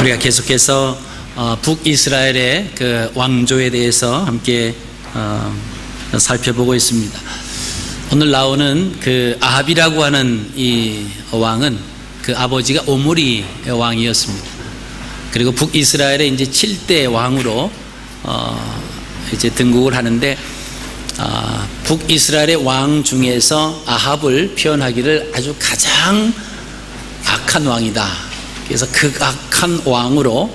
우리가 계속해서 북이스라엘의 그 왕조에 대해서 함께 살펴보고 있습니다. 오늘 나오는 그 아합이라고 하는 이 왕은 그 아버지가 오므리 왕이었습니다. 그리고 북이스라엘의 이제 7대 왕으로 이제 등극을 하는데, 북이스라엘의 왕 중에서 아합을 표현하기를 아주 가장 악한 왕이다. 그래서 극악한 왕으로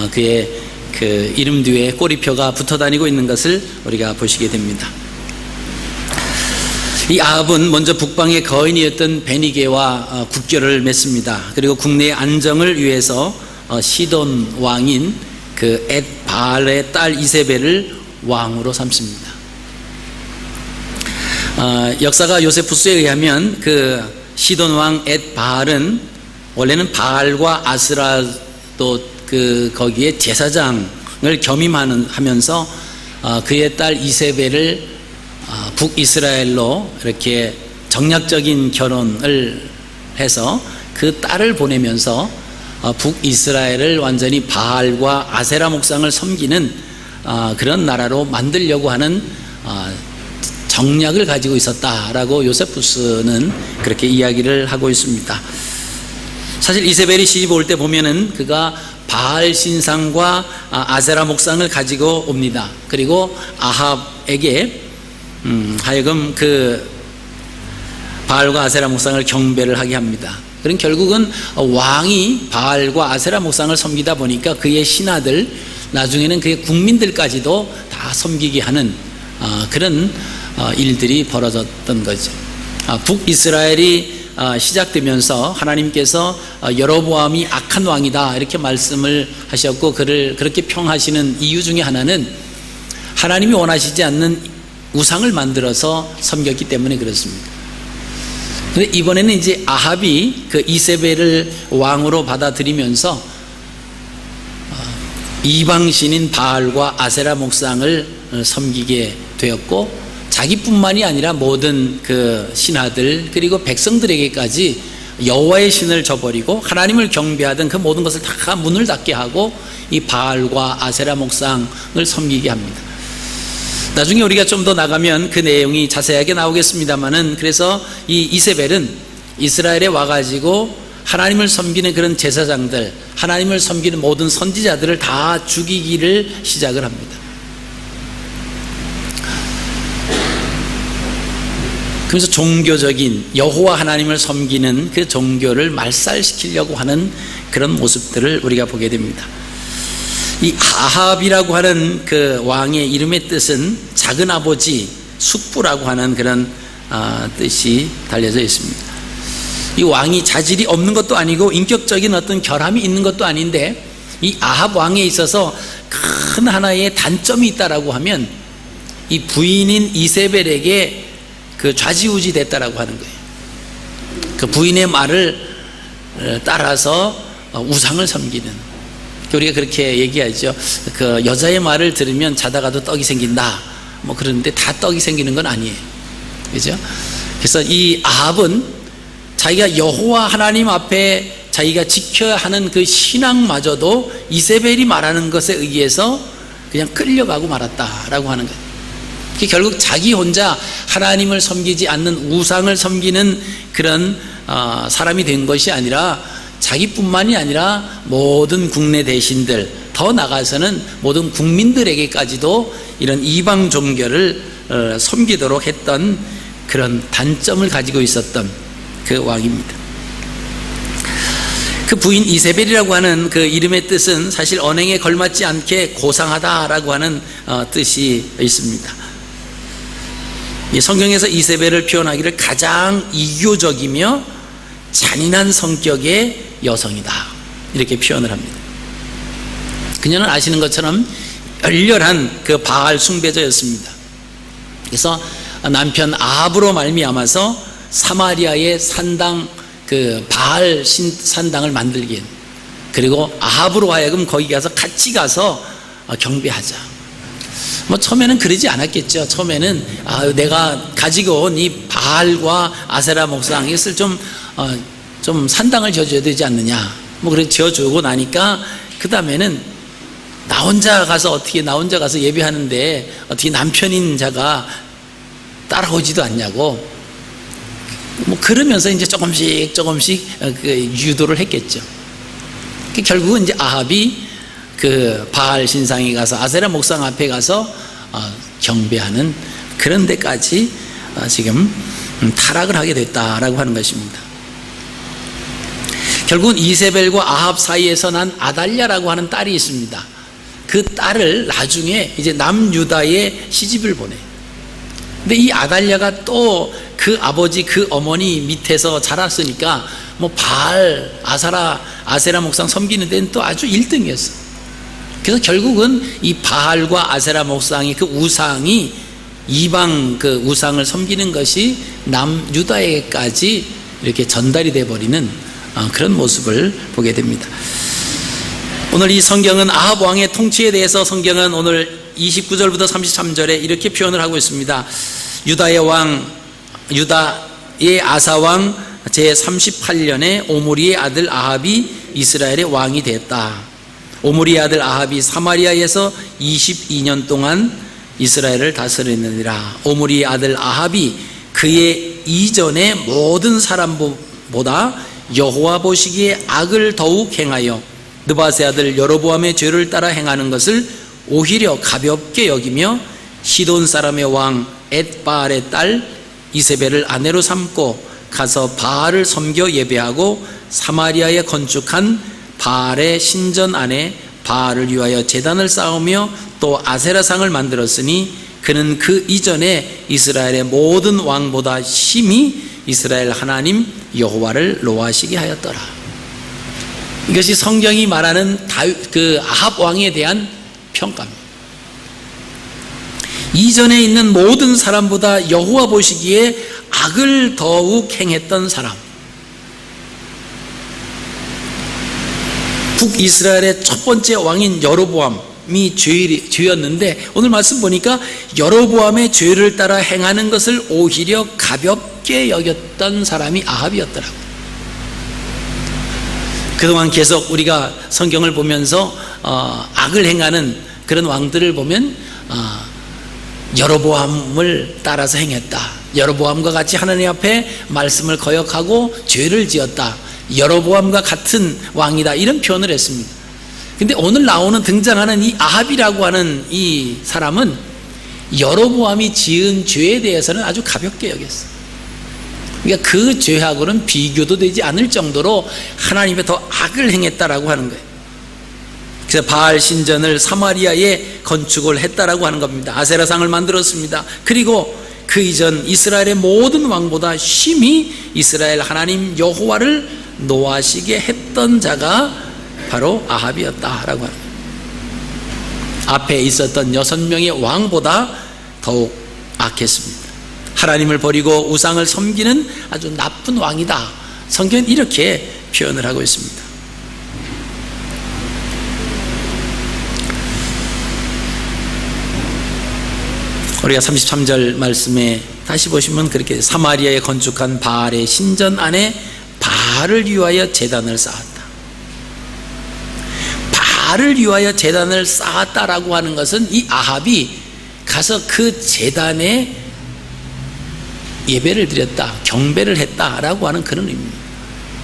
그의 그 이름 뒤에 꼬리표가 붙어 다니고 있는 것을 우리가 보시게 됩니다. 이 아합은 먼저 북방의 거인이었던 베니게와 국교를 맺습니다. 그리고 국내의 안정을 위해서 시돈 왕인 그 엣바알의 딸 이세벨을 왕으로 삼습니다. 역사가 요세푸스에 의하면 그 시돈 왕 엣바알은 원래는 바알과 아스라도 그 거기에 제사장을 겸임하면서 그의 딸 이세벨을 북이스라엘로 이렇게 정략적인 결혼을 해서 그 딸을 보내면서 북이스라엘을 완전히 바알과 아세라 목상을 섬기는 그런 나라로 만들려고 하는 정략을 가지고 있었다라고 요세푸스는 그렇게 이야기를 하고 있습니다. 사실 이세벨이 시집 올 때 보면은 그가 바알 신상과 아세라 목상을 가지고 옵니다. 그리고 아합에게 하여금 그 바알과 아세라 목상을 경배를 하게 합니다. 그럼 결국은 왕이 바알과 아세라 목상을 섬기다 보니까 그의 신하들, 나중에는 그의 국민들까지도 다 섬기게 하는 그런 일들이 벌어졌던 거죠. 북이스라엘이 시작되면서 하나님께서 여로보암이 악한 왕이다 이렇게 말씀을 하셨고, 그를 그렇게 평하시는 이유 중에 하나는 하나님이 원하시지 않는 우상을 만들어서 섬겼기 때문에 그렇습니다. 근데 이번에는 이제 아합이 그 이세벨을 왕으로 받아들이면서 이방신인 바알과 아세라 목상을 섬기게 되었고, 자기뿐만이 아니라 모든 그 신하들 그리고 백성들에게까지 여호와의 신을 저버리고 하나님을 경배하던 그 모든 것을 다 문을 닫게 하고 이 바알과 아세라 목상을 섬기게 합니다. 나중에 우리가 좀 더 나가면 그 내용이 자세하게 나오겠습니다만은, 그래서 이 이세벨은 이스라엘에 와가지고 하나님을 섬기는 그런 제사장들, 하나님을 섬기는 모든 선지자들을 다 죽이기를 시작을 합니다. 그래서 종교적인 여호와 하나님을 섬기는 그 종교를 말살시키려고 하는 그런 모습들을 우리가 보게 됩니다. 이 아합이라고 하는 그 왕의 이름의 뜻은 작은 아버지, 숙부라고 하는 그런 뜻이 달려져 있습니다. 이 왕이 자질이 없는 것도 아니고 인격적인 어떤 결함이 있는 것도 아닌데, 이 아합 왕에 있어서 큰 하나의 단점이 있다라고 하면 이 부인인 이세벨에게 그 좌지우지 됐다라고 하는 거예요. 그 부인의 말을 따라서 우상을 섬기는, 우리가 그렇게 얘기하죠. 그 여자의 말을 들으면 자다가도 떡이 생긴다 뭐 그러는데 다 떡이 생기는 건 아니에요. 그죠? 그래서 이 아합은 자기가 여호와 하나님 앞에 자기가 지켜야 하는 그 신앙마저도 이세벨이 말하는 것에 의해서 그냥 끌려가고 말았다라고 하는 거예요. 결국 자기 혼자 하나님을 섬기지 않는 우상을 섬기는 그런 사람이 된 것이 아니라, 자기뿐만이 아니라 모든 국내 대신들, 더 나아가서는 모든 국민들에게까지도 이런 이방 종교를 섬기도록 했던 그런 단점을 가지고 있었던 그 왕입니다. 그 부인 이세벨이라고 하는 그 이름의 뜻은 사실 언행에 걸맞지 않게 고상하다라고 하는 뜻이 있습니다. 이 성경에서 이세벨을 표현하기를 가장 이교적이며 잔인한 성격의 여성이다 이렇게 표현을 합니다. 그녀는 아시는 것처럼 열렬한 그 바알 숭배자였습니다. 그래서 남편 아합으로 말미암아서 사마리아의 산당, 그 바알 산당을 만들게, 그리고 아합으로 하여금 거기 가서 같이 가서 경배하자. 뭐 처음에는 그러지 않았겠죠. 처음에는 내가 가지고 온 이 바알과 아세라 목상, 이것을 좀 산당을 지어줘야 되지 않느냐 뭐 그래 지어주고 나니까 그 다음에는 나 혼자 가서 예배하는데 어떻게 남편인 자가 따라오지도 않냐고 뭐 그러면서 이제 조금씩 그 유도를 했겠죠. 결국은 이제 아합이 그 바알 신상에 가서 아세라 목상 앞에 가서 경배하는 그런 데까지 지금 타락을 하게 됐다라고 하는 것입니다. 결국은 이세벨과 아합 사이에서 난 아달랴라고 하는 딸이 있습니다. 그 딸을 나중에 이제 남유다에 시집을 보내. 근데 이 아달랴가 또 그 아버지 그 어머니 밑에서 자랐으니까 뭐 바알 아세라 목상 섬기는 데는 또 아주 1등이었어. 그래서 결국은 이 바알과 아세라 목상이 그 우상이 이방 그 우상을 섬기는 것이 남유다에까지 이렇게 전달이 돼 버리는 그런 모습을 보게 됩니다. 오늘 이 성경은 아합 왕의 통치에 대해서 성경은 오늘 29절부터 33절에 이렇게 표현을 하고 있습니다. 유다의 아사 왕 제38년에 오므리의 아들 아합이 이스라엘의 왕이 됐다. 오므리의 아들 아합이 사마리아에서 22년 동안 이스라엘을 다스리느니라. 오므리의 아들 아합이 그의 이전의 모든 사람보다 여호와 보시기에 악을 더욱 행하여 느바세 아들 여로보암의 죄를 따라 행하는 것을 오히려 가볍게 여기며 시돈 사람의 왕 엣바알의 딸 이세벨을 아내로 삼고 가서 바알을 섬겨 예배하고 사마리아에 건축한 바알의 신전 안에 바알을 위하여 제단을 쌓으며 또 아세라상을 만들었으니 그는 그 이전에 이스라엘의 모든 왕보다 심히 이스라엘 하나님 여호와를 노하시게 하였더라. 이것이 성경이 말하는 그 아합 왕에 대한 평가입니다. 이전에 있는 모든 사람보다 여호와 보시기에 악을 더욱 행했던 사람, 북이스라엘의 첫 번째 왕인 여로보암이 죄였는데 오늘 말씀 보니까 여로보암의 죄를 따라 행하는 것을 오히려 가볍게 여겼던 사람이 아합이었더라고요. 그동안 계속 우리가 성경을 보면서 악을 행하는 그런 왕들을 보면 여로보암을 따라서 행했다. 여로보암과 같이 하나님 앞에 말씀을 거역하고 죄를 지었다. 여로보암과 같은 왕이다. 이런 표현을 했습니다. 근데 오늘 등장하는 이 아합이라고 하는 이 사람은 여로보암이 지은 죄에 대해서는 아주 가볍게 여겼어요. 그러니까 그 죄하고는 비교도 되지 않을 정도로 하나님의 더 악을 행했다라고 하는 거예요. 그래서 바알 신전을 사마리아에 건축을 했다라고 하는 겁니다. 아세라상을 만들었습니다. 그리고 그 이전 이스라엘의 모든 왕보다 심히 이스라엘 하나님 여호와를 노하시게 했던 자가 바로 아합이었다라고 합니다. 앞에 있었던 6명의 왕보다 더욱 악했습니다. 하나님을 버리고 우상을 섬기는 아주 나쁜 왕이다. 성경은 이렇게 표현을 하고 있습니다. 우리가 33절 말씀에 다시 보시면 그렇게 사마리아에 건축한 바알의 신전 안에 바알을 위하여 제단을 쌓았다. 바알을 위하여 제단을 쌓았다라고 하는 것은 이 아합이 가서 그 제단에 예배를 드렸다, 경배를 했다라고 하는 그런 의미입니다.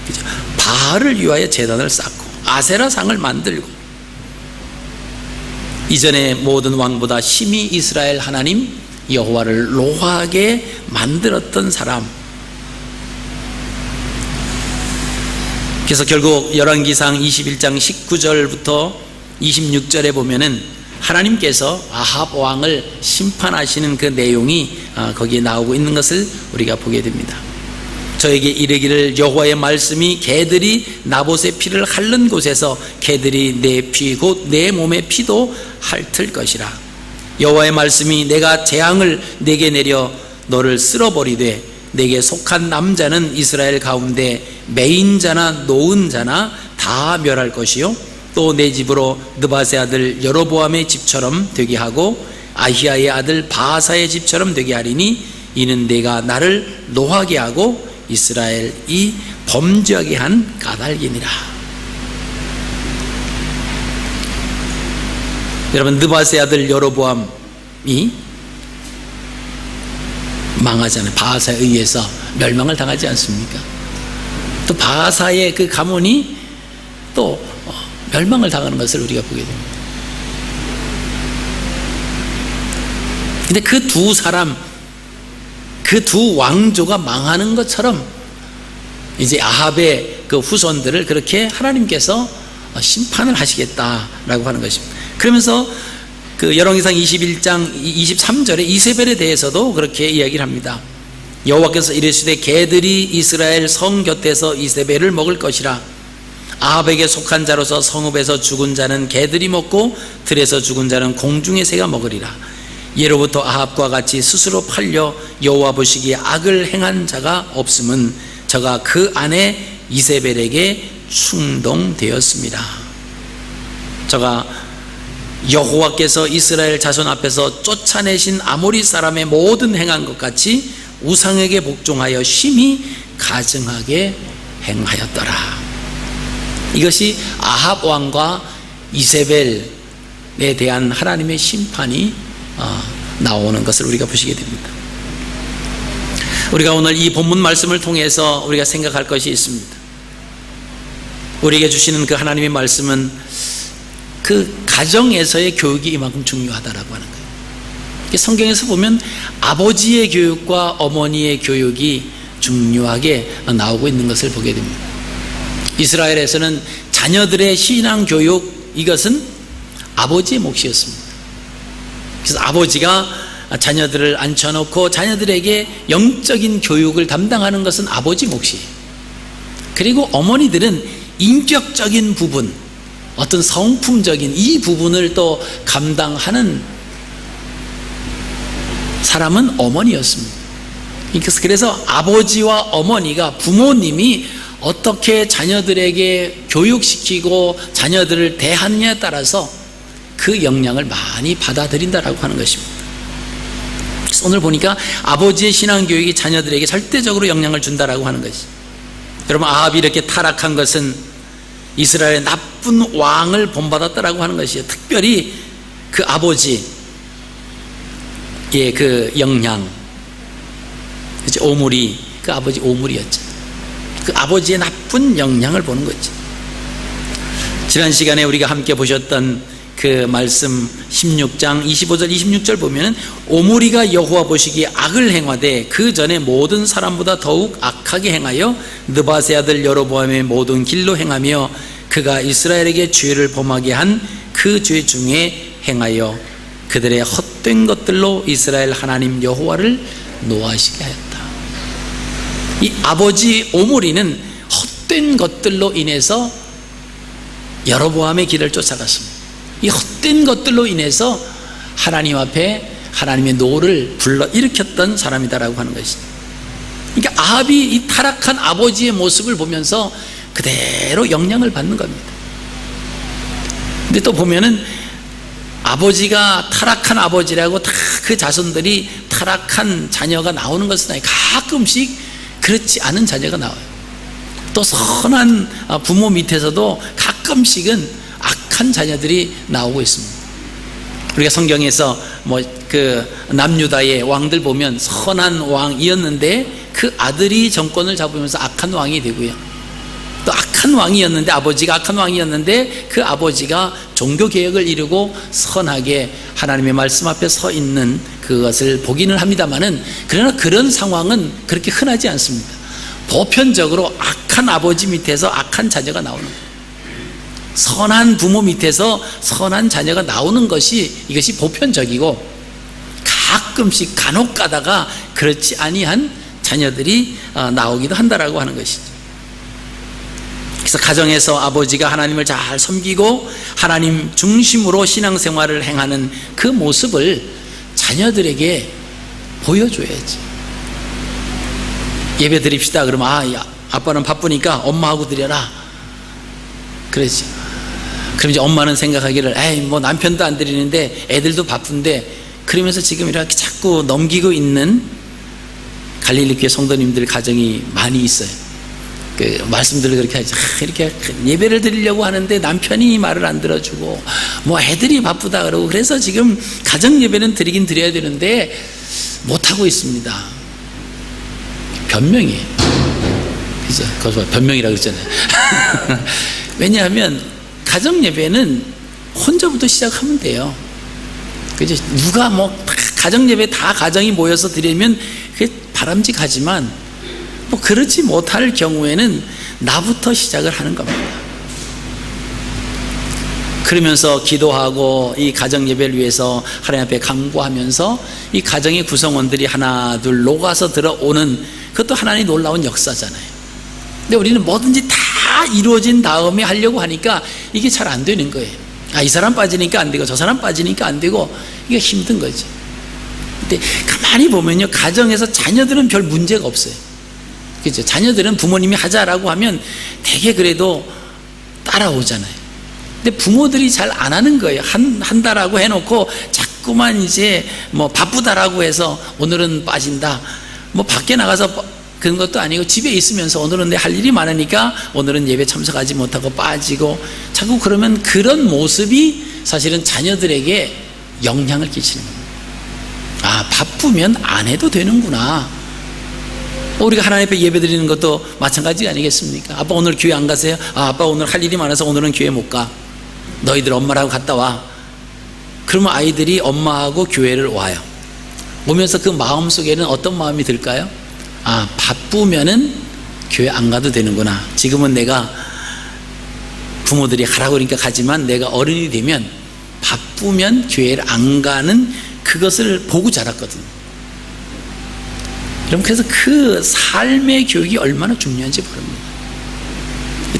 그죠? 바알을 위하여 제단을 쌓고 아세라상을 만들고 이전의 모든 왕보다 심히 이스라엘 하나님 여호와를 노하게 만들었던 사람. 그래서 결국 열왕기상 21장 19절부터 26절에 보면은 하나님께서 아합 왕을 심판하시는 그 내용이 거기에 나오고 있는 것을 우리가 보게 됩니다. 저에게 이르기를 여호와의 말씀이 개들이 나봇의 피를 핥는 곳에서 개들이 내 피 곧 내 몸의 피도 핥을 것이라. 여호와의 말씀이 내가 재앙을 내게 내려 너를 쓸어버리되 내게 속한 남자는 이스라엘 가운데 매인 자나 노은 자나 다 멸할 것이요 또 내 집으로 느바세 아들 여로보암의 집처럼 되게 하고 아히야의 아들 바하사의 집처럼 되게 하리니 이는 내가 나를 노하게 하고 이스라엘이 범죄하게 한 까닭이니라. 여러분, 느밧의 아들 여로보암이 망하잖아요. 바하사에 의해서 멸망을 당하지 않습니까? 또 바하사의 그 가문이 또 멸망을 당하는 것을 우리가 보게 됩니다. 근데 그 두 사람, 그 두 왕조가 망하는 것처럼 이제 아합의 그 후손들을 그렇게 하나님께서 심판을 하시겠다라고 하는 것입니다. 그러면서 그 열왕기상 21장 23절에 이세벨에 대해서도 그렇게 이야기를 합니다. 여호와께서 이르시되 개들이 이스라엘 성 곁에서 이세벨을 먹을 것이라. 아합에게 속한 자로서 성읍에서 죽은 자는 개들이 먹고 들에서 죽은 자는 공중의 새가 먹으리라. 예로부터 아합과 같이 스스로 팔려 여호와 보시기에 악을 행한 자가 없음은 저가 그 아내 이세벨에게 충동되었습니다. 저가 여호와께서 이스라엘 자손 앞에서 쫓아내신 아모리 사람의 모든 행한 것 같이 우상에게 복종하여 심히 가증하게 행하였더라. 이것이 아합 왕과 이세벨에 대한 하나님의 심판이 나오는 것을 우리가 보시게 됩니다. 우리가 오늘 이 본문 말씀을 통해서 우리가 생각할 것이 있습니다. 우리에게 주시는 그 하나님의 말씀은 그 가정에서의 교육이 이만큼 중요하다라고 하는 거예요. 성경에서 보면 아버지의 교육과 어머니의 교육이 중요하게 나오고 있는 것을 보게 됩니다. 이스라엘에서는 자녀들의 신앙 교육, 이것은 아버지의 몫이었습니다. 그래서 아버지가 자녀들을 앉혀놓고 자녀들에게 영적인 교육을 담당하는 것은 아버지 몫이에요. 그리고 어머니들은 인격적인 부분, 어떤 성품적인 이 부분을 또 감당하는 사람은 어머니였습니다. 그래서 아버지와 어머니가, 부모님이 어떻게 자녀들에게 교육시키고 자녀들을 대하느냐에 따라서 그 영향을 많이 받아들인다라고 하는 것입니다. 그래서 오늘 보니까 아버지의 신앙교육이 자녀들에게 절대적으로 영향을 준다라고 하는 것이. 여러분, 아합이 이렇게 타락한 것은 이스라엘의 나쁜 왕을 본받았다라고 하는 것이에요. 특별히 그 아버지의 그 영향, 오므리, 그 아버지 오므리였죠. 그 아버지의 나쁜 영향을 보는 거지. 지난 시간에 우리가 함께 보셨던 그 말씀 16장 25절 26절 보면은 오므리가 여호와 보시기에 악을 행하되 그 전에 모든 사람보다 더욱 악하게 행하여 느밧의 아들 여로보암의 모든 길로 행하며 그가 이스라엘에게 죄를 범하게 한 그 죄 중에 행하여 그들의 헛된 것들로 이스라엘 하나님 여호와를 노하시게 하였다. 이 아버지 오므리는 헛된 것들로 인해서 여로보암의 길을 쫓아갔습니다. 이 헛된 것들로 인해서 하나님 앞에 하나님의 노를 불러일으켰던 사람이다라고 하는 것이죠. 그러니까 아합이 이 타락한 아버지의 모습을 보면서 그대로 영향을 받는 겁니다. 근데 또 보면은 아버지가 타락한 아버지라고 다 그 자손들이 타락한 자녀가 나오는 것은 아니고 가끔씩 그렇지 않은 자녀가 나와요. 또 선한 부모 밑에서도 가끔씩은 악한 자녀들이 나오고 있습니다. 우리가 성경에서 그 남유다의 왕들 보면 선한 왕이었는데 그 아들이 정권을 잡으면서 악한 왕이 되고요. 또 악한 왕이었는데, 아버지가 악한 왕이었는데 그 아버지가 종교개혁을 이루고 선하게 하나님의 말씀 앞에 서 있는 그것을 보기는 합니다만은, 그러나 그런 상황은 그렇게 흔하지 않습니다. 보편적으로 악한 아버지 밑에서 악한 자녀가 나오는 거예요. 선한 부모 밑에서 선한 자녀가 나오는 것이, 이것이 보편적이고, 가끔씩 간혹 가다가 그렇지 아니한 자녀들이 나오기도 한다라고 하는 것이죠. 그래서 가정에서 아버지가 하나님을 잘 섬기고 하나님 중심으로 신앙생활을 행하는 그 모습을 자녀들에게 보여줘야지. 예배 드립시다 그러면 아빠는 바쁘니까 엄마하고 드려라 그러지. 그럼 이제 엄마는 생각하기를 남편도 안 드리는데 애들도 바쁜데, 그러면서 지금 이렇게 자꾸 넘기고 있는 갈릴리 교회 성도님들 가정이 많이 있어요. 그 말씀들을 그렇게 하죠. 이렇게 예배를 드리려고 하는데 남편이 말을 안 들어주고 뭐 애들이 바쁘다 그러고 그래서 지금 가정 예배는 드리긴 드려야 되는데 못 하고 있습니다. 변명이에요. 그죠? 그거 변명이라고 그랬잖아요. 왜냐하면 가정 예배는 혼자부터 시작하면 돼요. 그죠? 누가 뭐 가정 예배 다 가정이 모여서 드리면 그게 바람직하지만 뭐 그렇지 못할 경우에는 나부터 시작을 하는 겁니다. 그러면서 기도하고 이 가정 예배를 위해서 하나님 앞에 간구하면서 이 가정의 구성원들이 하나 둘 녹아서 들어오는 그것도 하나님의 놀라운 역사잖아요. 근데 우리는 뭐든지 다 이루어진 다음에 하려고 하니까 이게 잘 안 되는 거예요. 이 사람 빠지니까 안 되고 저 사람 빠지니까 안 되고 이게 힘든 거지. 근데 가만히 보면요, 가정에서 자녀들은 별 문제가 없어요. 그죠? 자녀들은 부모님이 하자라고 하면 되게 그래도 따라오잖아요. 근데 부모들이 잘 안 하는 거예요. 한다라고 해놓고 자꾸만 이제 뭐 바쁘다라고 해서 오늘은 빠진다. 뭐 밖에 나가서 그런 것도 아니고 집에 있으면서 오늘은 내 할 일이 많으니까 오늘은 예배 참석하지 못하고 빠지고 자꾸 그러면 그런 모습이 사실은 자녀들에게 영향을 끼치는 겁니다. 바쁘면 안 해도 되는구나. 우리가 하나님 앞에 예배 드리는 것도 마찬가지 아니겠습니까? 아빠 오늘 교회 안 가세요? 아빠 오늘 할 일이 많아서 오늘은 교회 못 가. 너희들 엄마랑 갔다 와. 그러면 아이들이 엄마하고 교회를 와요. 오면서 그 마음속에는 어떤 마음이 들까요? 바쁘면은 교회 안 가도 되는구나. 지금은 내가 부모들이 가라고 그러니까 가지만 내가 어른이 되면 바쁘면 교회를 안 가는 그것을 보고 자랐거든요. 여러분, 그래서 그 삶의 교육이 얼마나 중요한지 모릅니다.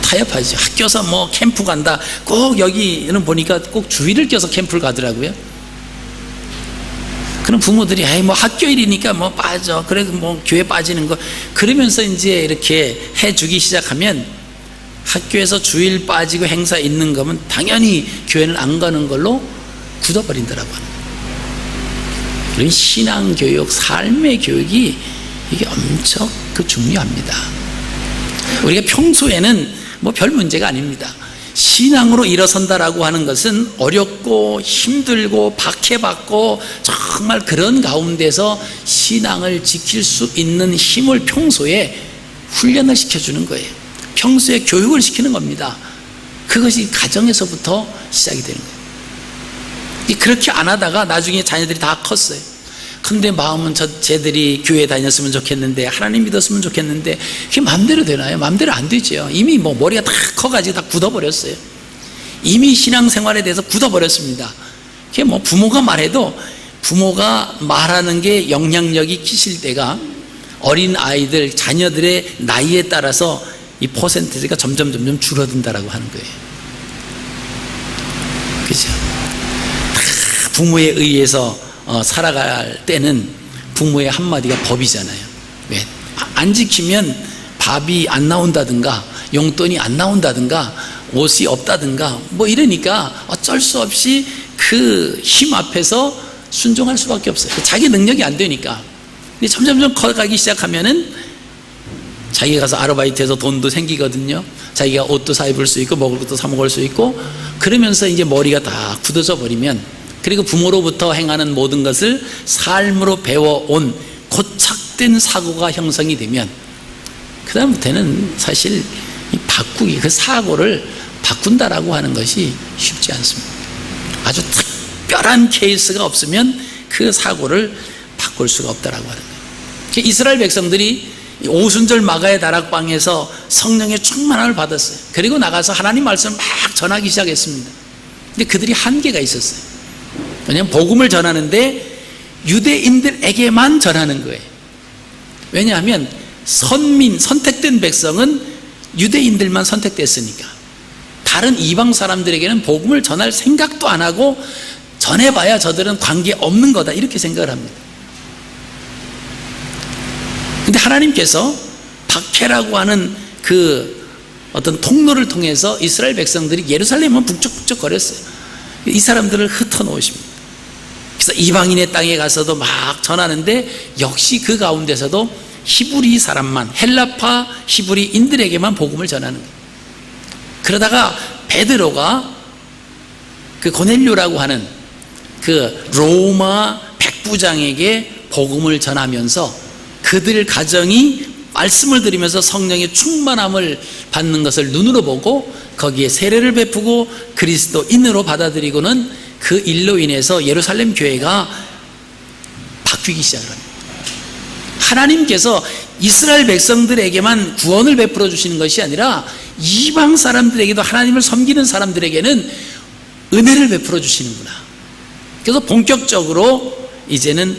타협하죠. 학교에서 뭐 캠프 간다. 꼭 여기는 보니까 꼭 주일을 껴서 캠프를 가더라고요. 그럼 부모들이 뭐 학교 일이니까 뭐 빠져. 그래 뭐 교회 빠지는 거. 그러면서 이제 이렇게 해주기 시작하면 학교에서 주일 빠지고 행사 있는 거면 당연히 교회는 안 가는 걸로 굳어버린다라고 하는 거예요. 그런 신앙교육, 삶의 교육이 이게 엄청 중요합니다. 우리가 평소에는 뭐 별 문제가 아닙니다. 신앙으로 일어선다라고 하는 것은 어렵고 힘들고 박해받고 정말 그런 가운데서 신앙을 지킬 수 있는 힘을 평소에 훈련을 시켜주는 거예요. 평소에 교육을 시키는 겁니다. 그것이 가정에서부터 시작이 되는 거예요. 그렇게 안 하다가 나중에 자녀들이 다 컸어요. 근데 마음은 쟤들이 교회 다녔으면 좋겠는데 하나님 믿었으면 좋겠는데 그게 마음대로 되나요? 마음대로 안 되죠. 이미 뭐 머리가 다 커가지고 다 굳어버렸어요. 이미 신앙생활에 대해서 굳어버렸습니다. 그게 뭐 부모가 말해도 부모가 말하는 게 영향력이 끼칠 때가 어린 아이들, 자녀들의 나이에 따라서 이 퍼센티지가 점점 줄어든다라고 하는 거예요. 그죠? 다 부모에 의해서 살아갈 때는 부모의 한마디가 법이잖아요. 왜? 안 지키면 밥이 안 나온다든가 용돈이 안 나온다든가 옷이 없다든가 뭐 이러니까 어쩔 수 없이 그 힘 앞에서 순종할 수밖에 없어요. 자기 능력이 안 되니까. 근데 점점 커가기 시작하면은 자기가 가서 아르바이트해서 돈도 생기거든요. 자기가 옷도 사 입을 수 있고 먹을 것도 사 먹을 수 있고 그러면서 이제 머리가 다 굳어져 버리면 그리고 부모로부터 행하는 모든 것을 삶으로 배워온 고착된 사고가 형성이 되면 그 다음부터는 사실 바꾸기, 그 사고를 바꾼다라고 하는 것이 쉽지 않습니다. 아주 특별한 케이스가 없으면 그 사고를 바꿀 수가 없다라고 하는 거예요. 이스라엘 백성들이 오순절 마가의 다락방에서 성령의 충만함을 받았어요. 그리고 나가서 하나님 말씀을 막 전하기 시작했습니다. 근데 그들이 한계가 있었어요. 왜냐하면 복음을 전하는데 유대인들에게만 전하는 거예요. 왜냐하면 선택된 백성은 유대인들만 선택됐으니까 다른 이방 사람들에게는 복음을 전할 생각도 안 하고 전해봐야 저들은 관계없는 거다 이렇게 생각을 합니다. 근데 하나님께서 박해라고 하는 그 어떤 통로를 통해서 이스라엘 백성들이 예루살렘은 북적북적 거렸어요. 이 사람들을 흩어놓으십니다. 그래서 이방인의 땅에 가서도 막 전하는데 역시 그 가운데서도 히브리 사람만, 헬라파 히브리인들에게만 복음을 전하는 거예요. 그러다가 베드로가 그 고넬료라고 하는 그 로마 백부장에게 복음을 전하면서 그들 가정이 말씀을 들으면서 성령의 충만함을 받는 것을 눈으로 보고 거기에 세례를 베푸고 그리스도인으로 받아들이고는 그 일로 인해서 예루살렘 교회가 바뀌기 시작합니다. 하나님께서 이스라엘 백성들에게만 구원을 베풀어 주시는 것이 아니라 이방 사람들에게도, 하나님을 섬기는 사람들에게는 은혜를 베풀어 주시는구나. 그래서 본격적으로 이제는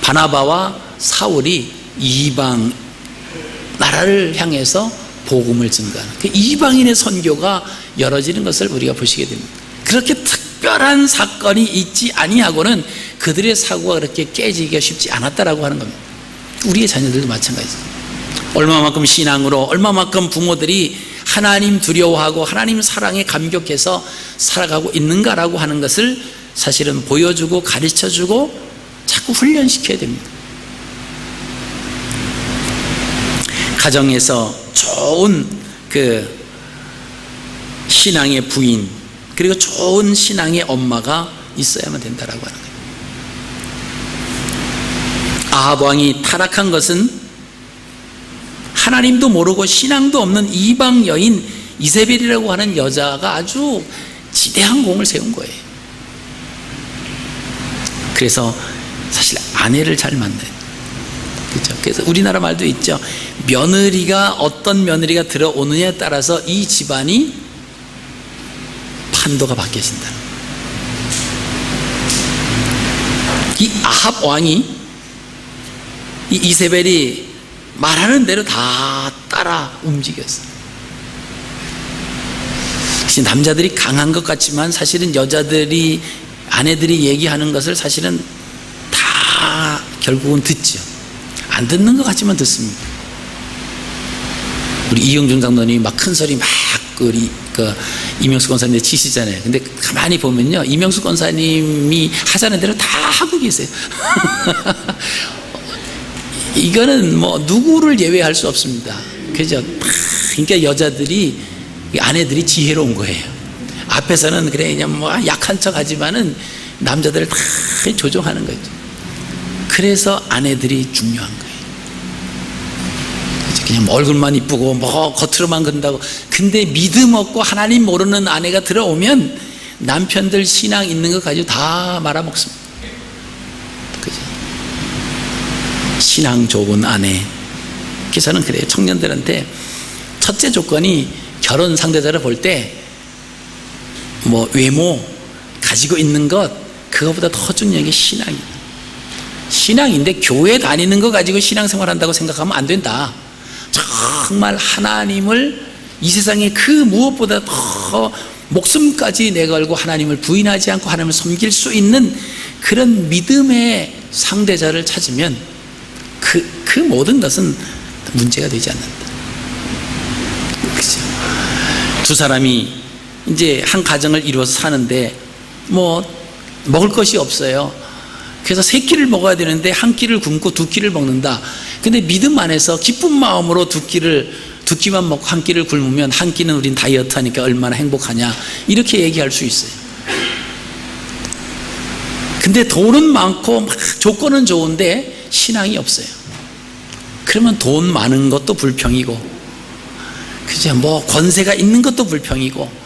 바나바와 사울이 이방 나라를 향해서 복음을 증거하는 그 이방인의 선교가 열어지는 것을 우리가 보시게 됩니다. 그렇게 특별한 사건이 있지 아니하고는 그들의 사고가 그렇게 깨지기가 쉽지 않았다라고 하는 겁니다. 우리의 자녀들도 마찬가지입니다. 얼마만큼 신앙으로, 얼마만큼 부모들이 하나님 두려워하고 하나님 사랑에 감격해서 살아가고 있는가라고 하는 것을 사실은 보여주고 가르쳐주고 자꾸 훈련시켜야 됩니다. 가정에서 좋은 그 신앙의 부인, 그리고 좋은 신앙의 엄마가 있어야만 된다라고 하는 거예요. 아합 왕이 타락한 것은 하나님도 모르고 신앙도 없는 이방 여인 이세벨이라고 하는 여자가 아주 지대한 공을 세운 거예요. 그래서 사실 아내를 잘 만나요. 그렇죠? 그래서 우리나라 말도 있죠. 며느리가, 어떤 며느리가 들어오느냐에 따라서 이 집안이 판도가 바뀌어진다. 이 아합 왕이, 이 이세벨이 말하는 대로 다 따라 움직였어요. 남자들이 강한 것 같지만 사실은 여자들이, 아내들이 얘기하는 것을 사실은 다 결국은 듣죠. 안 듣는 것 같지만 듣습니다. 우리 이영중 장로님이 막 큰 소리 막 이명수 권사님 치시잖아요. 근데 가만히 보면요, 이명수 권사님이 하자는 대로 다 하고 계세요. 이거는 뭐 누구를 예외할 수 없습니다. 그죠? 그러니까 여자들이, 아내들이 지혜로운 거예요. 앞에서는 그래 그냥 뭐 약한 척 하지만은 남자들을 다 조종하는 거죠. 그래서 아내들이 중요한 거예요. 그냥 얼굴만 이쁘고 뭐 겉으로만 그런다고. 근데 믿음 없고 하나님 모르는 아내가 들어오면 남편들 신앙 있는 거 가지고 다 말아먹습니다. 그죠? 신앙 좋은 아내. 그래서 저는 그래요. 청년들한테 첫째 조건이, 결혼 상대자를 볼 때 뭐 외모, 가지고 있는 것, 그거보다 더 중요한 게 신앙이에요. 신앙인데 교회 다니는 거 가지고 신앙생활한다고 생각하면 안 된다. 정말 하나님을 이 세상에 그 무엇보다 더 목숨까지 내걸고 하나님을 부인하지 않고 하나님을 섬길 수 있는 그런 믿음의 상대자를 찾으면 그 모든 것은 문제가 되지 않는다. 그렇죠? 두 사람이 이제 한 가정을 이루어서 사는데 뭐 먹을 것이 없어요. 그래서 세 끼를 먹어야 되는데 한 끼를 굶고 두 끼를 먹는다. 근데 믿음 안에서 기쁜 마음으로 두 끼만 먹고 한 끼를 굶으면 한 끼는 우린 다이어트 하니까 얼마나 행복하냐, 이렇게 얘기할 수 있어요. 근데 돈은 많고 막 조건은 좋은데 신앙이 없어요. 그러면 돈 많은 것도 불평이고, 그죠? 뭐 권세가 있는 것도 불평이고,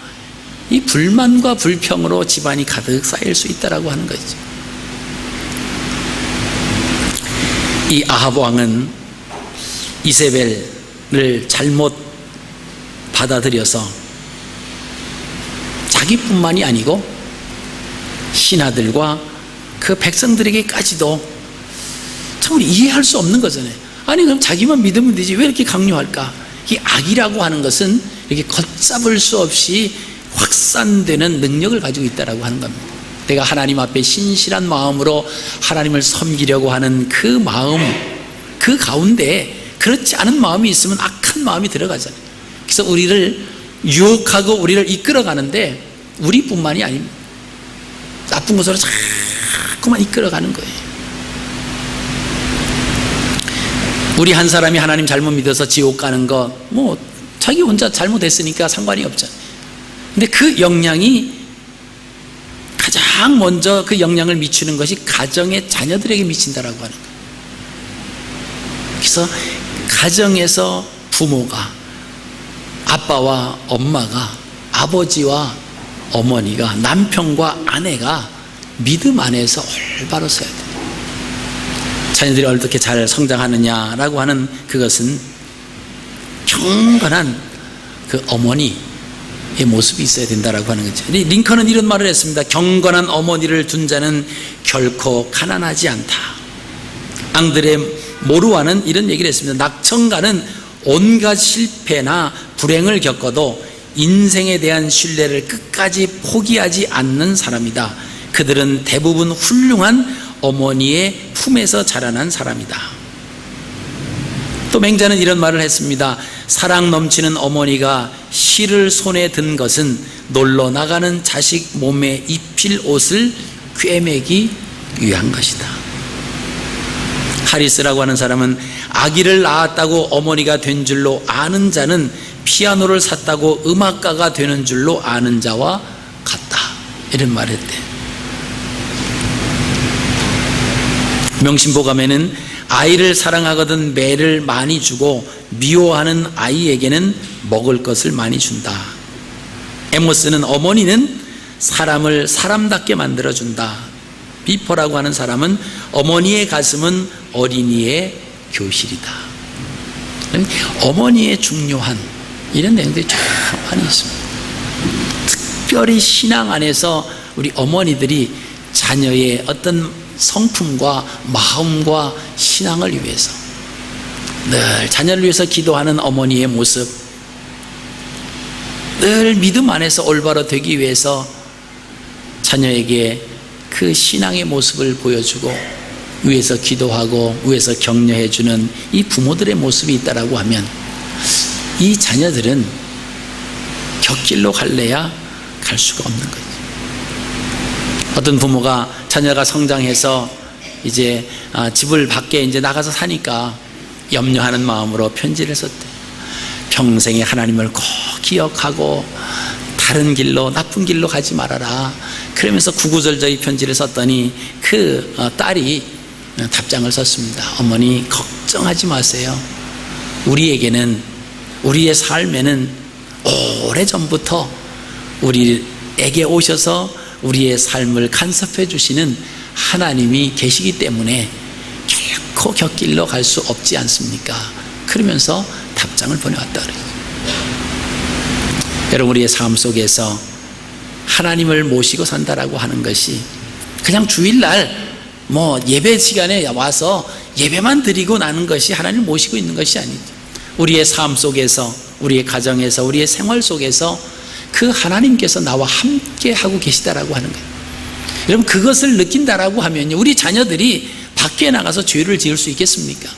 이 불만과 불평으로 집안이 가득 쌓일 수 있다라고 하는 거죠. 이 아합 왕은 이세벨을 잘못 받아들여서 자기뿐만이 아니고 신하들과 그 백성들에게까지도 참 이해할 수 없는 거잖아요. 아니 그럼 자기만 믿으면 되지 왜 이렇게 강요할까? 이 악이라고 하는 것은 이렇게 걷잡을 수 없이 확산되는 능력을 가지고 있다라고 하는 겁니다. 내가 하나님 앞에 신실한 마음으로 하나님을 섬기려고 하는 그 마음, 그 가운데 그렇지 않은 마음이 있으면 악한 마음이 들어가잖아요. 그래서 우리를 유혹하고 우리를 이끌어가는데 우리뿐만이 아닙니다. 나쁜 것으로 자꾸만 이끌어가는 거예요. 우리 한 사람이 하나님 잘못 믿어서 지옥 가는 거 뭐 자기 혼자 잘못했으니까 상관이 없잖아요. 근데 그 영향이 가장 먼저 그 영향을 미치는 것이 가정의 자녀들에게 미친다라고 하는 거예요. 그래서 가정에서 부모가, 아빠와 엄마가, 아버지와 어머니가, 남편과 아내가 믿음 안에서 올바로 서야 돼요. 자녀들이 어떻게 잘 성장하느냐라고 하는 그것은 경건한 그 어머니의 모습이 있어야 된다라고 하는 거죠. 링컨은 이런 말을 했습니다. 경건한 어머니를 둔 자는 결코 가난하지 않다. 앙드레 모루아는 이런 얘기를 했습니다. 낙천가는 온갖 실패나 불행을 겪어도 인생에 대한 신뢰를 끝까지 포기하지 않는 사람이다. 그들은 대부분 훌륭한 어머니의 품에서 자라난 사람이다. 또 맹자는 이런 말을 했습니다. 사랑 넘치는 어머니가 실을 손에 든 것은 놀러 나가는 자식 몸에 입힐 옷을 꿰매기 위한 것이다. 하리스라고 하는 사람은 아기를 낳았다고 어머니가 된 줄로 아는 자는 피아노를 샀다고 음악가가 되는 줄로 아는 자와 같다. 이런 말을 했대. 명심보감에는 아이를 사랑하거든 매를 많이 주고 미워하는 아이에게는 먹을 것을 많이 준다. 에모스는 어머니는 사람을 사람답게 만들어준다. 비퍼라고 하는 사람은 어머니의 가슴은 어린이의 교실이다. 어머니의 중요한 이런 내용들이 참 많이 있습니다. 특별히 신앙 안에서 우리 어머니들이 자녀의 어떤 성품과 마음과 신앙을 위해서 늘 자녀를 위해서 기도하는 어머니의 모습, 늘 믿음 안에서 올바로 되기 위해서 자녀에게 그 신앙의 모습을 보여주고 위에서 기도하고 위에서 격려해주는 이 부모들의 모습이 있다라고 하면 이 자녀들은 곁길로 갈래야 갈 수가 없는 거죠. 어떤 부모가 자녀가 성장해서 이제 집을 밖에 이제 나가서 사니까 염려하는 마음으로 편지를 썼대요. 평생에 하나님을 꼭 기억하고 다른 길로, 나쁜 길로 가지 말아라. 그러면서 구구절절 편지를 썼더니 그 딸이 답장을 썼습니다. 어머니 걱정하지 마세요. 우리에게는, 우리의 삶에는 오래전부터 우리에게 오셔서 우리의 삶을 간섭해 주시는 하나님이 계시기 때문에 결코 곁길로 갈 수 없지 않습니까? 그러면서 답장을 보내왔다 그래요. 여러분, 우리의 삶 속에서 하나님을 모시고 산다라고 하는 것이 그냥 주일날 뭐 예배 시간에 와서 예배만 드리고 나는 것이 하나님을 모시고 있는 것이 아니죠. 우리의 삶 속에서, 우리의 가정에서, 우리의 생활 속에서 그 하나님께서 나와 함께 하고 계시다라고 하는 거예요. 여러분, 그것을 느낀다라고 하면요, 우리 자녀들이 밖에 나가서 죄를 지을 수 있겠습니까?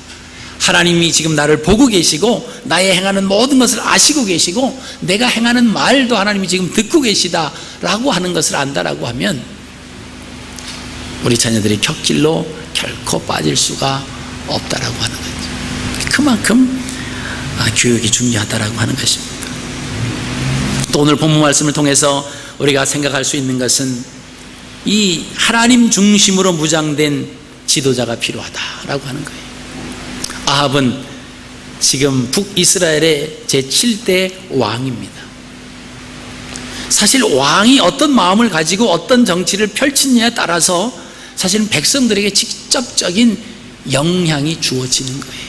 하나님이 지금 나를 보고 계시고 나의 행하는 모든 것을 아시고 계시고 내가 행하는 말도 하나님이 지금 듣고 계시다라고 하는 것을 안다라고 하면 우리 자녀들이 곁길로 결코 빠질 수가 없다라고 하는 거죠. 그만큼 교육이 중요하다라고 하는 것입니다. 또 오늘 본문 말씀을 통해서 우리가 생각할 수 있는 것은 이 하나님 중심으로 무장된 지도자가 필요하다라고 하는 거예요. 아합은 지금 북이스라엘의 제7대 왕입니다. 사실 왕이 어떤 마음을 가지고 어떤 정치를 펼치느냐에 따라서 사실은 백성들에게 직접적인 영향이 주어지는 거예요.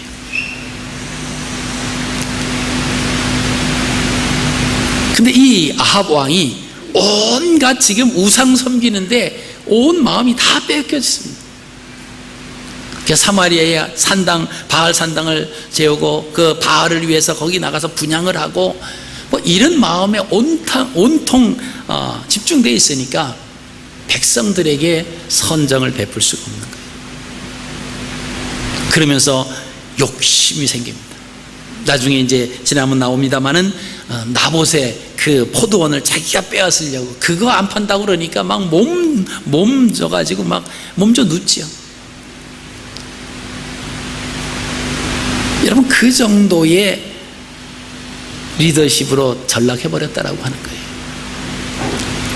근데 이 아합 왕이 온갖 지금 우상 섬기는데 온 마음이 다 뺏겨졌습니다. 사마리아의 산당, 바알 산당을 재우고 그 바알을 위해서 거기 나가서 분향을 하고 뭐 이런 마음에 온통 집중되어 있으니까 백성들에게 선정을 베풀 수가 없는 거예요. 그러면서 욕심이 생깁니다. 나중에 이제 지나면 나옵니다만은 나봇의 그 포도원을 자기가 빼앗으려고 그거 안 판다고 그러니까 막 몸져가지고 막 몸져 눕지요. 여러분, 그 정도의 리더십으로 전락해버렸다라고 하는 거예요.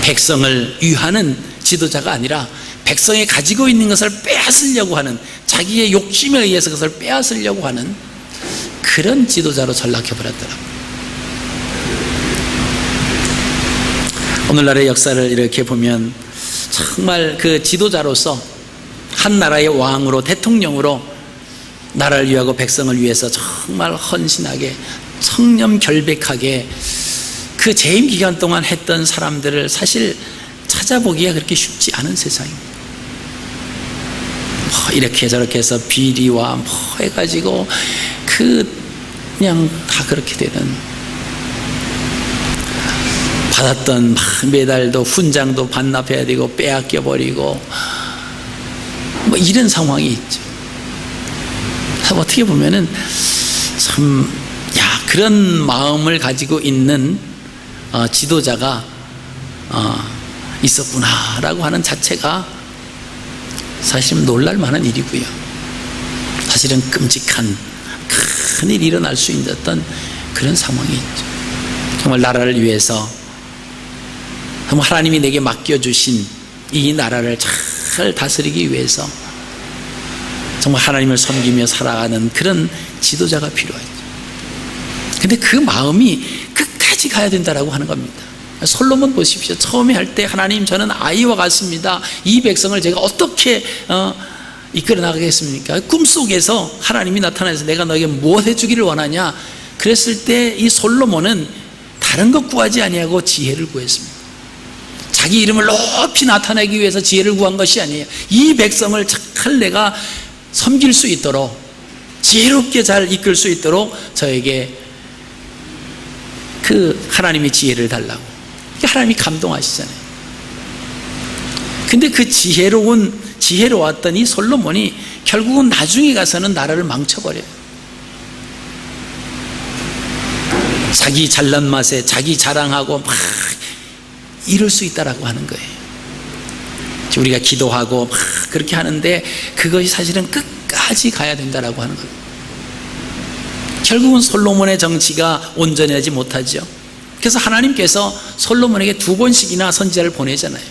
백성을 위하는 지도자가 아니라 백성이 가지고 있는 것을 빼앗으려고 하는, 자기의 욕심에 의해서 그것을 빼앗으려고 하는 그런 지도자로 전락해버렸더라고요. 오늘날의 역사를 이렇게 보면 정말 그 지도자로서 한 나라의 왕으로, 대통령으로 나라를 위하고 백성을 위해서 정말 헌신하게, 청렴결백하게 그 재임 기간 동안 했던 사람들을 사실 찾아보기가 그렇게 쉽지 않은 세상입니다. 이렇게 저렇게 해서 비리와 해가지고 그냥 다 그렇게 되는, 받았던 메달도 훈장도 반납해야 되고 빼앗겨 버리고 이런 상황이 있죠. 어떻게 보면은 참, 그런 마음을 가지고 있는 지도자가 있었구나라고 하는 자체가 사실은 놀랄 만한 일이고요. 사실은 끔찍한 큰 일이 일어날 수 있었던 그런 상황이 있죠. 정말 나라를 위해서, 정말 하나님이 내게 맡겨주신 이 나라를 잘 다스리기 위해서 정말 하나님을 섬기며 살아가는 그런 지도자가 필요하죠. 근데 그 마음이 끝까지 가야 된다라고 하는 겁니다. 솔로몬 보십시오. 처음에 할 때, 하나님, 저는 아이와 같습니다. 이 백성을 제가 어떻게 이끌어 나가겠습니까? 꿈속에서 하나님이 나타나서 내가 너에게 무엇 해주기를 원하냐? 그랬을 때 이 솔로몬은 다른 것 구하지 아니하고 지혜를 구했습니다. 자기 이름을 높이 나타내기 위해서 지혜를 구한 것이 아니에요. 이 백성을 잘 내가 섬길 수 있도록, 지혜롭게 잘 이끌 수 있도록 저에게 그 하나님의 지혜를 달라고. 하나님이 감동하시잖아요. 근데 그 지혜로웠던 이 솔로몬이 결국은 나중에 가서는 나라를 망쳐버려요. 자기 잘난 맛에 자기 자랑하고 막 이럴 수 있다라고 하는 거예요. 우리가 기도하고 막 그렇게 하는데 그것이 사실은 끝까지 가야 된다라고 하는 거예요. 결국은 솔로몬의 정치가 온전하지 못하죠. 그래서 하나님께서 솔로몬에게 2번씩이나 선지자를 보내잖아요.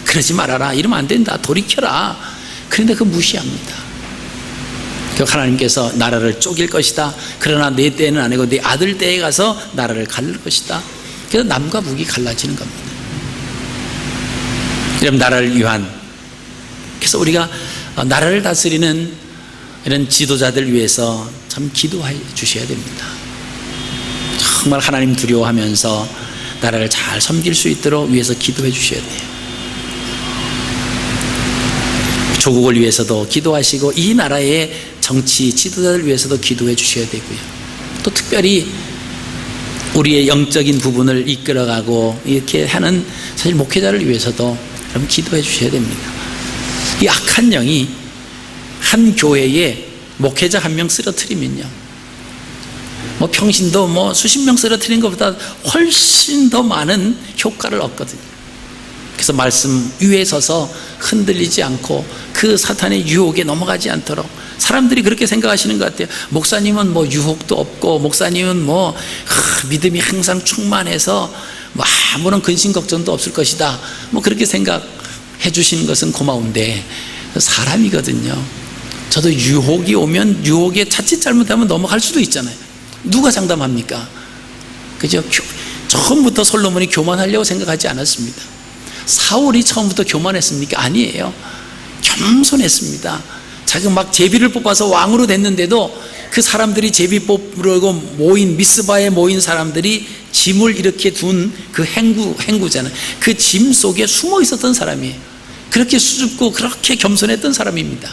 그러지 말아라, 이러면 안 된다, 돌이켜라. 그런데 그거 무시합니다. 하나님께서 나라를 쪼갤 것이다. 그러나 내 때는 아니고 내 아들 때에 가서 나라를 갈릴 것이다. 그래서 남과 북이 갈라지는 겁니다. 이런 나라를 위한, 그래서 우리가 나라를 다스리는 이런 지도자들 위해서 참 기도해 주셔야 됩니다. 정말 하나님 두려워하면서 나라를 잘 섬길 수 있도록 위해서 기도해 주셔야 돼요. 조국을 위해서도 기도하시고 이 나라의 정치 지도자들 위해서도 기도해 주셔야 되고요. 또 특별히 우리의 영적인 부분을 이끌어가고 이렇게 하는 사실 목회자를 위해서도 여러분 기도해 주셔야 됩니다. 이 악한 영이 한 교회에 목회자 1명 쓰러뜨리면요, 평신도 수십 명 쓰러뜨린 것보다 훨씬 더 많은 효과를 얻거든요. 그래서 말씀 위에 서서 흔들리지 않고 그 사탄의 유혹에 넘어가지 않도록, 사람들이 그렇게 생각하시는 것 같아요. 목사님은 유혹도 없고, 목사님은 믿음이 항상 충만해서 아무런 근심 걱정도 없을 것이다, 그렇게 생각해 주시는 것은 고마운데, 사람이거든요. 저도 유혹이 오면 유혹에 자칫 잘못하면 넘어갈 수도 있잖아요. 누가 장담합니까? 그죠? 처음부터 솔로몬이 교만하려고 생각하지 않았습니다. 사울이 처음부터 교만했습니까? 아니에요. 겸손했습니다. 자기가 막 제비를 뽑아서 왕으로 됐는데도 그 사람들이 제비 뽑으려고 모인, 미스바에 모인 사람들이 짐을 이렇게 둔 그 행구잖아요. 그 짐 속에 숨어 있었던 사람이에요. 그렇게 수줍고 그렇게 겸손했던 사람입니다.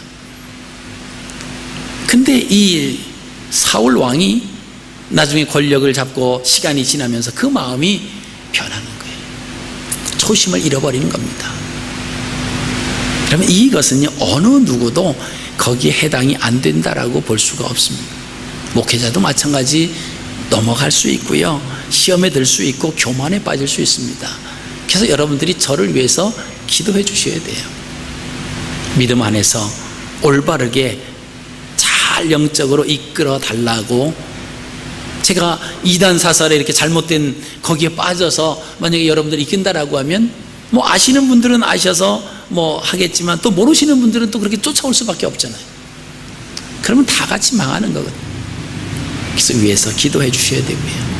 근데 이 사울 왕이 나중에 권력을 잡고 시간이 지나면서 그 마음이 변하는 거예요. 초심을 잃어버리는 겁니다. 그러면 이것은요, 어느 누구도 거기에 해당이 안 된다라고 볼 수가 없습니다. 목회자도 마찬가지 넘어갈 수 있고요, 시험에 들 수 있고 교만에 빠질 수 있습니다. 그래서 여러분들이 저를 위해서 기도해 주셔야 돼요. 믿음 안에서 올바르게 잘 잘 영적으로 이끌어 달라고, 제가 이단 사설에 이렇게 잘못된 거기에 빠져서 만약에 여러분들이 이끈다라고 하면 뭐 아시는 분들은 아셔서 뭐 하겠지만 또 모르시는 분들은 또 그렇게 쫓아올 수밖에 없잖아요. 그러면 다 같이 망하는 거거든요. 그래서 위에서 기도해 주셔야 되고요.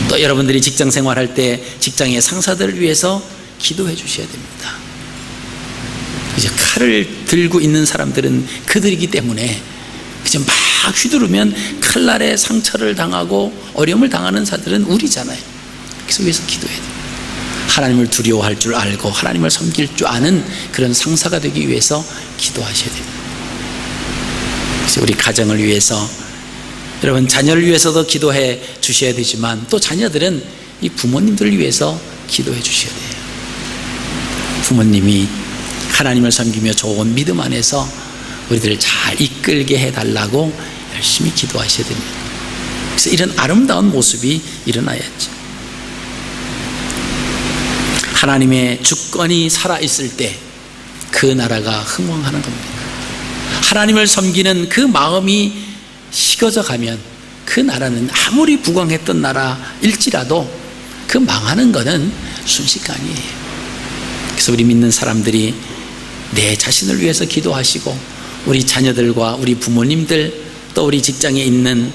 또 여러분들이 직장 생활할 때 직장의 상사들을 위해서 기도해 주셔야 됩니다. 이제 칼을 들고 있는 사람들은 그들이기 때문에 그저 막 휘두르면 칼날에 상처를 당하고 어려움을 당하는 자들은 우리잖아요. 그래서 위해서 기도해야 돼요. 하나님을 두려워할 줄 알고 하나님을 섬길 줄 아는 그런 상사가 되기 위해서 기도하셔야 됩니다. 그래서 우리 가정을 위해서, 여러분 자녀를 위해서도 기도해 주셔야 되지만 또 자녀들은 이 부모님들을 위해서 기도해 주셔야 돼요. 부모님이 하나님을 섬기며 좋은 믿음 안에서 우리들을 잘 이끌게 해달라고 열심히 기도하셔야 됩니다. 그래서 이런 아름다운 모습이 일어나야죠. 하나님의 주권이 살아있을 때 그 나라가 흥왕하는 겁니다. 하나님을 섬기는 그 마음이 식어져 가면 그 나라는 아무리 부강했던 나라일지라도 그 망하는 것은 순식간이에요. 그래서 우리 믿는 사람들이 내 자신을 위해서 기도하시고 우리 자녀들과 우리 부모님들, 또 우리 직장에 있는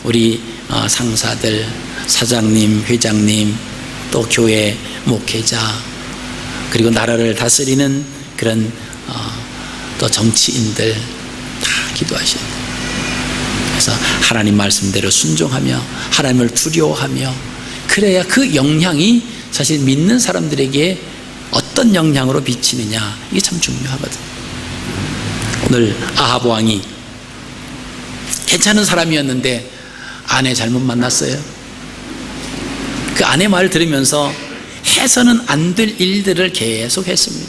우리 상사들, 사장님, 회장님, 또 교회 목회자, 그리고 나라를 다스리는 그런 또 정치인들 다 기도하셔야 돼요. 그래서 하나님 말씀대로 순종하며 하나님을 두려워하며, 그래야 그 영향이 사실 믿는 사람들에게 어떤 영향으로 비치느냐, 이게 참 중요하거든요. 오늘 아합 왕이 괜찮은 사람이었는데 아내 잘못 만났어요. 그 아내 말 들으면서 해서는 안 될 일들을 계속 했습니다.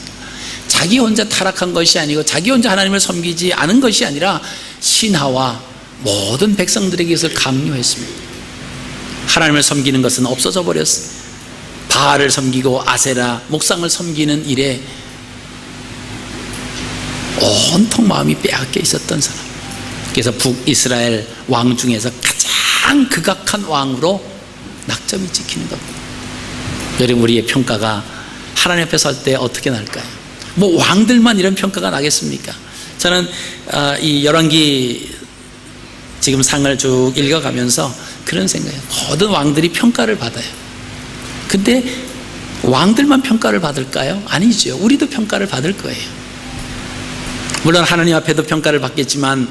자기 혼자 타락한 것이 아니고 자기 혼자 하나님을 섬기지 않은 것이 아니라 신하와 모든 백성들에게 이것을 강요했습니다. 하나님을 섬기는 것은 없어져 버렸어요. 바알을 섬기고 아세라 목상을 섬기는 일에 온통 마음이 빼앗겨 있었던 사람. 그래서 북이스라엘 왕 중에서 가장 극악한 왕으로 낙점이 찍히는 겁니다. 여러분, 우리의 평가가 하나님 앞에 설 때 어떻게 날까요? 뭐 왕들만 이런 평가가 나겠습니까? 저는 이 열왕기 지금 상을 쭉 읽어가면서 그런 생각이에요. 모든 왕들이 평가를 받아요. 근데 왕들만 평가를 받을까요? 아니죠. 우리도 평가를 받을 거예요. 물론 하나님 앞에도 평가를 받겠지만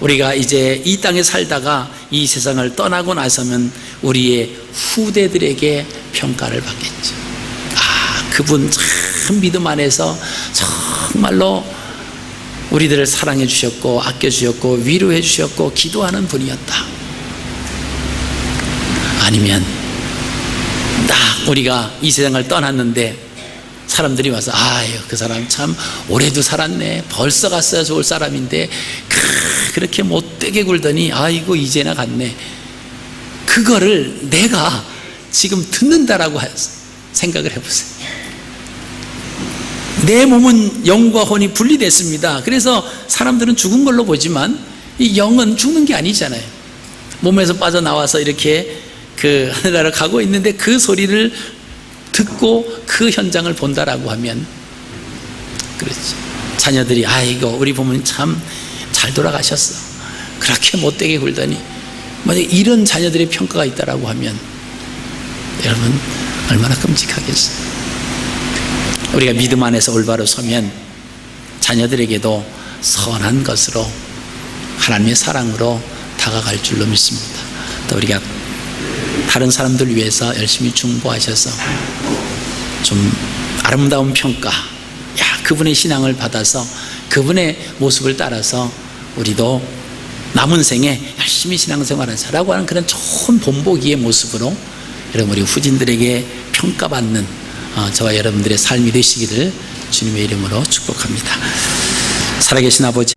우리가 이제 이 땅에 살다가 이 세상을 떠나고 나서면 우리의 후대들에게 평가를 받겠죠. 아, 그분 참 믿음 안에서 정말로 우리들을 사랑해 주셨고 아껴 주셨고 위로해 주셨고 기도하는 분이었다. 아니면 딱 우리가 이 세상을 떠났는데 사람들이 와서 아유, 그 사람 참 오래도 살았네, 벌써 갔어야 좋을 사람인데 그렇게 못되게 굴더니 아이고 이제나 갔네. 그거를 내가 지금 듣는다라고 생각을 해보세요. 내 몸은 영과 혼이 분리됐습니다. 그래서 사람들은 죽은 걸로 보지만 이 영은 죽는 게 아니잖아요. 몸에서 빠져나와서 이렇게 그 하늘나라를 가고 있는데 그 소리를 듣고 그 현장을 본다라고 하면, 그렇지, 자녀들이 아이고 우리 부모님 참 잘 돌아가셨어, 그렇게 못되게 굴더니, 만약 이런 자녀들의 평가가 있다라고 하면 여러분 얼마나 끔찍하겠어요. 우리가 믿음 안에서 올바로 서면 자녀들에게도 선한 것으로 하나님의 사랑으로 다가갈 줄로 믿습니다. 또 우리가 다른 사람들 위해서 열심히 중보하셔서 좀 아름다운 평가, 그분의 신앙을 받아서 그분의 모습을 따라서 우리도 남은 생에 열심히 신앙생활하자라고 하는 그런 좋은 본보기의 모습으로 여러분 우리 후진들에게 평가받는 저와 여러분들의 삶이 되시기를 주님의 이름으로 축복합니다. 살아계신 아버지,